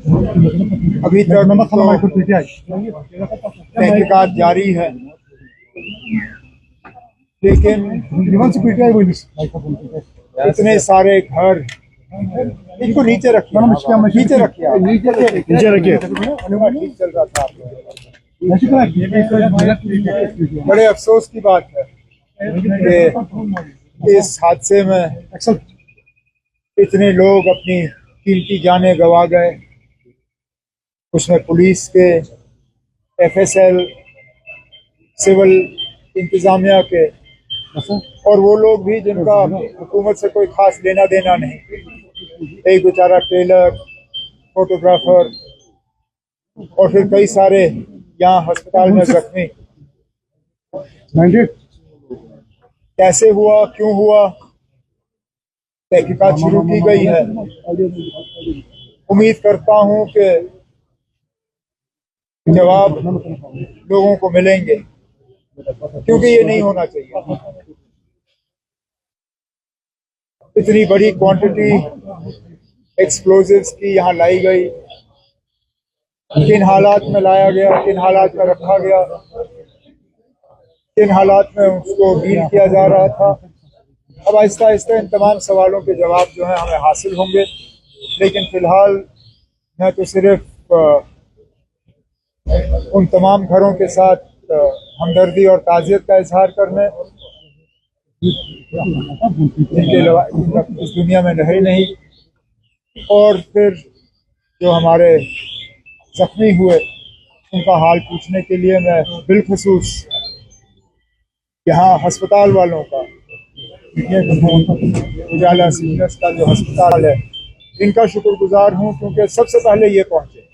अभी तक तहकीकात जारी है, लेकिन इतने सारे घर, इनको नीचे रखिए, नीचे रखिए, नीचे रखिए। ठीक चल रहा था बड़े अफसोस की बात है कि इस हादसे में इतने लोग अपनी कीमती जानें गंवा गए। उसमें पुलिस के, FSL, सिविल इंतजामिया के और वो लोग भी जिनका हुकूमत से कोई खास लेना देना नहीं। एक बेचारा टेलर, फोटोग्राफर और फिर कई सारे यहाँ अस्पताल में जख्मी। कैसे हुआ, क्यों हुआ, तहकीकात शुरू की गई है। उम्मीद करता हूँ कि जवाब लोगों को मिलेंगे, क्योंकि ये नहीं होना चाहिए। इतनी बड़ी क्वांटिटी एक्सप्लोजिव्स की यहाँ लाई गई, किन हालात में लाया गया, किन हालात में रखा गया, किन हालात में उसको डील किया जा रहा था। अब आहिस्ता आहिस्ता इन तमाम सवालों के जवाब जो है हमें हासिल होंगे, लेकिन फिलहाल मैं तो सिर्फ उन तमाम घरों के साथ हमदर्दी और ताज़ियत का इजहार करने, जिनके इस दुनिया में रहे नहीं, और फिर जो हमारे जख्मी हुए उनका हाल पूछने के लिए मैं बिलखसूस यहाँ अस्पताल वालों का, उजाला सीनियर्स का जो अस्पताल है, इनका शुक्रगुजार हूँ, क्योंकि सबसे पहले ये पहुँचे।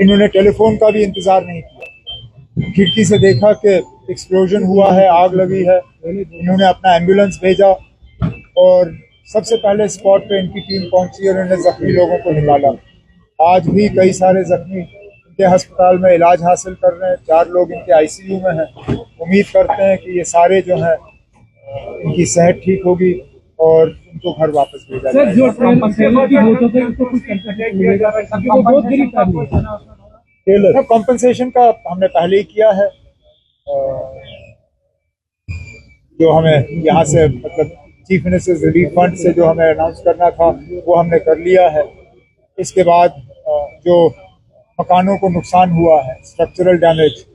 इन्होंने टेलीफोन का भी इंतज़ार नहीं किया, खिड़की से देखा कि एक्सप्लोजन हुआ है, आग लगी है, इन्होंने अपना एम्बुलेंस भेजा और सबसे पहले स्पॉट पे इनकी टीम पहुंची और इन्होंने जख्मी लोगों को निकाला। आज भी कई सारे जख्मी इनके अस्पताल में इलाज हासिल कर रहे हैं। 4 लोग इनके ICU में हैं। उम्मीद करते हैं कि ये सारे जो हैं इनकी सेहत ठीक होगी और उनको घर वापस भेजा जाएगा। कॉम्पनसेशन का हमने पहले ही किया है। जो हमें यहाँ से मतलब चीफ मिनिस्टर्स रिलीफ फंड से जो हमें अनाउंस करना था वो हमने कर लिया है। इसके बाद जो मकानों को नुकसान हुआ है, स्ट्रक्चरल डैमेज,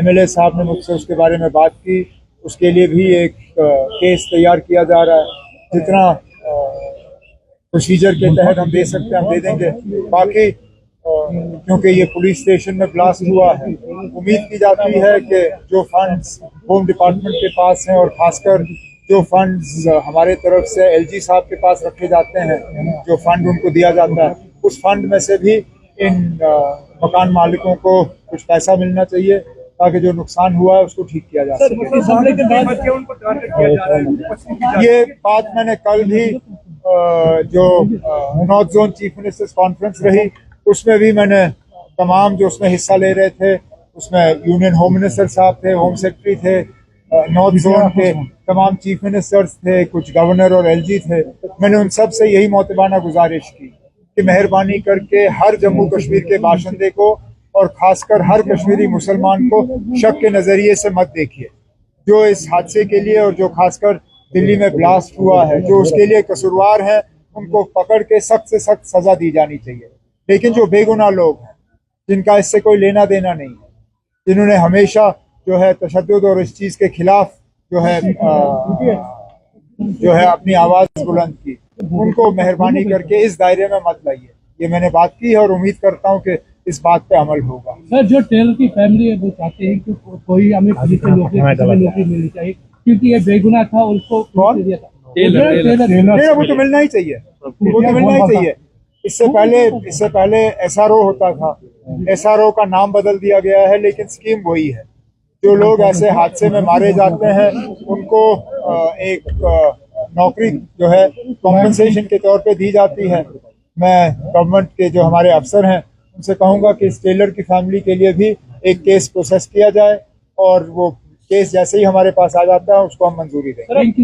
MLA साहब ने मुझसे उसके बारे में बात की, उसके लिए भी एक केस तैयार किया जा रहा है। जितना प्रोसीजर के तहत हम दे सकते हैं हम दे देंगे। बाकी क्योंकि ये पुलिस स्टेशन में ब्लास्ट हुआ है, उम्मीद की जाती है कि जो फंड्स होम डिपार्टमेंट के पास हैं और खासकर जो फंड्स हमारे तरफ से LG साहब के पास रखे जाते हैं, जो फंड उनको दिया जाता है, उस फंड में से भी इन मकान मालिकों को कुछ पैसा मिलना चाहिए ताकि जो नुकसान हुआ है उसको ठीक किया जा सके। ये बात मैंने कल भी जो north zone chief ministers conference रही उसमें भी मैंने तमाम जो उसमें हिस्सा ले रहे थे, उसमें यूनियन होम मिनिस्टर साहब थे, होम सेक्रेटरी थे, नॉर्थ जोन के तमाम चीफ मिनिस्टर्स थे, कुछ गवर्नर और LG थे। मैंने उन सब से यही मोतबाना गुजारिश की कि मेहरबानी करके हर जम्मू कश्मीर के बाशिंदे को और खासकर हर कश्मीरी मुसलमान को शक के नज़रिए से मत देखिए। जो इस हादसे के लिए और जो खासकर दिल्ली में ब्लास्ट हुआ है, जो उसके लिए कसूरवार है, उनको पकड़ के सख्त से सख्त सजा दी जानी चाहिए। लेकिन जो बेगुनाह लोग हैं, जिनका इससे कोई लेना देना नहीं है, जिन्होंने हमेशा जो है तशद्दुद और इस चीज़ के खिलाफ जो है अपनी आवाज़ बुलंद की, उनको मेहरबानी करके इस दायरे में मत लाइए। ये मैंने बात की है और उम्मीद करता हूँ कि इस बात पे अमल होगा। सर, जो टेलर की फैमिली है वो चाहते हैं कि कोई हमें पुलिस में नौकरी मिलनी चाहिए, क्योंकि ये बेगुनाह था, उसको दिया था। टेलर वो तो मिलना ही चाहिए, वो तो मिलना ही चाहिए। इससे पहले SRO होता था, SRO का नाम बदल दिया गया है, लेकिन स्कीम वही है। जो लोग ऐसे हादसे में मारे जाते हैं उनको एक नौकरी जो है कॉम्पनसेशन के तौर पे दी जाती है। मैं गवर्नमेंट के जो हमारे अफसर हैं उनसे कहूँगा कि इस टेलर की फैमिली के लिए भी एक केस प्रोसेस किया जाए और वो केस जैसे ही हमारे पास आ जाता है उसको हम मंजूरी देंगे।